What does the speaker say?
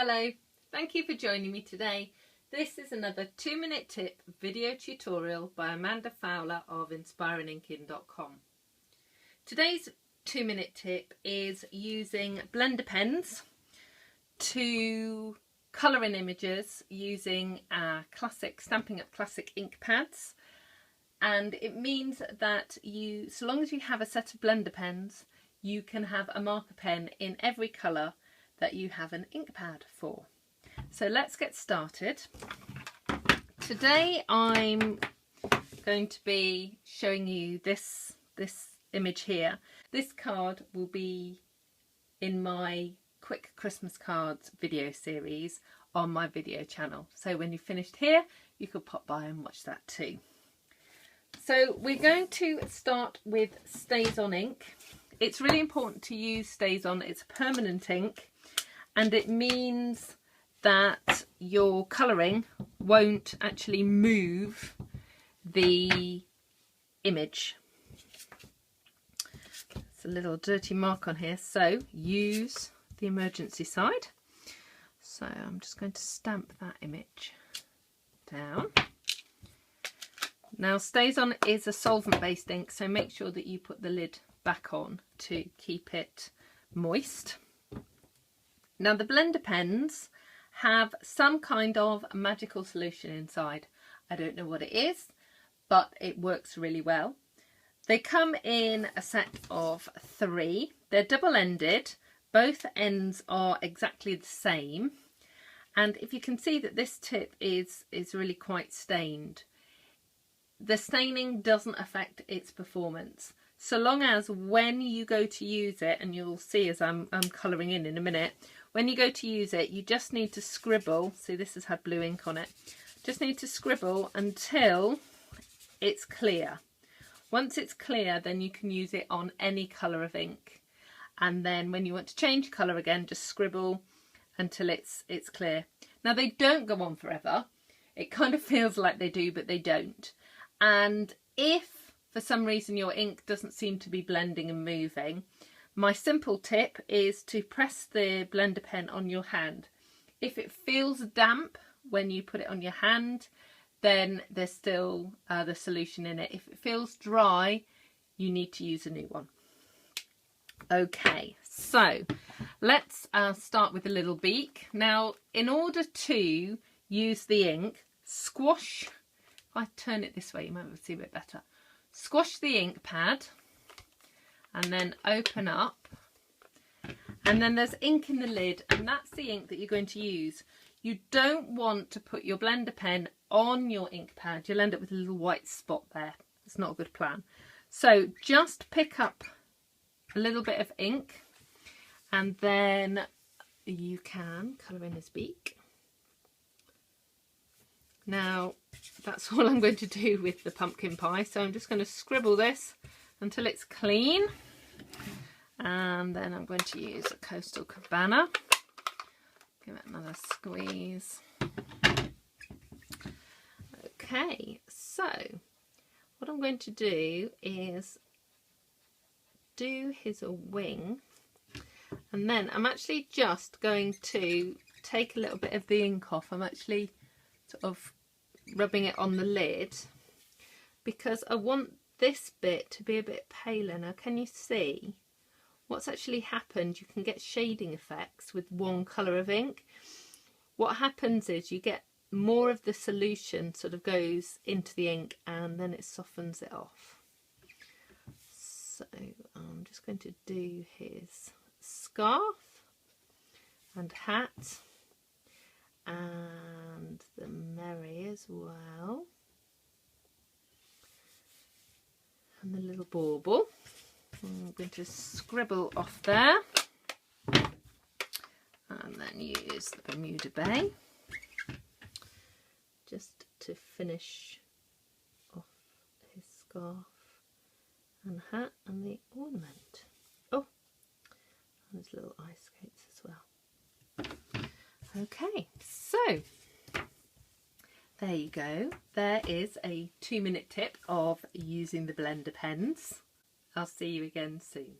Hello, thank you for joining me today. This is another 2-minute tip video tutorial by Amanda Fowler of inspiringinkin.com. Today's 2-minute tip is using blender pens to colour in images using classic Stampin Up classic ink pads, and it means that so long as you have a set of blender pens, you can have a marker pen in every colour that you have an ink pad for. So let's get started. Today I'm going to be showing you this image here. This card will be in my quick Christmas cards video series on my video channel. So when you've finished here, you could pop by and watch that too. So we're going to start with Stays On ink. It's really important to use Stays On. It's a permanent ink, and it means that your colouring won't actually move the image. It's a little dirty mark on here, so use the emergency side. So I'm just going to stamp that image down. Now, Stays On is a solvent-based ink, so make sure that you put the lid back on to keep it moist. Now, the blender pens have some kind of magical solution inside. I don't know what it is, but it works really well. They come in a set of 3. They're double-ended. Both ends are exactly the same. And if you can see that this tip is really quite stained, the staining doesn't affect its performance. So long as when you go to use it, and you'll see as I'm colouring in a minute, when you go to use it, you just need to scribble. See, this has had blue ink on it. Just need to scribble until it's clear. Once it's clear, then you can use it on any colour of ink. And then when you want to change colour again, just scribble until it's clear. Now, they don't go on forever. It kind of feels like they do, but they don't. And if for some reason your ink doesn't seem to be blending and moving, my simple tip is to press the blender pen on your hand. If it feels damp when you put it on your hand, then there's still the solution in it. If it feels dry, you need to use a new one. Okay, so let's start with a little beak. Now, in order to use the ink, squash, if I turn it this way, you might be able to see a bit better. Squash the ink pad and then open up, and then there's ink in the lid, and that's the ink that you're going to use. You don't want to put your blender pen on your ink pad. You'll end up with a little white spot there. It's not a good plan. So just pick up a little bit of ink, and then you can colour in his beak. Now, that's all I'm going to do with the pumpkin pie. So I'm just going to scribble this until it's clean. And then I'm going to use a Coastal Cabana. Give it another squeeze. Okay, so what I'm going to do is do his wing. And then I'm actually just going to take a little bit of the ink off. I'm actually sort of rubbing it on the lid because I want this bit to be a bit paler. Now, can you see what's actually happened? You can get shading effects with one colour of ink. What happens is you get more of the solution sort of goes into the ink, and then it softens it off. So I'm just going to do his scarf and hat and the Merry as well, and the little bauble. I'm going to scribble off there, and then use the Bermuda Bay just to finish off his scarf and hat and the ornament. Oh, and his little ice skates as well. Okay, so there you go. There is a 2-minute tip of using the blender pens. I'll see you again soon.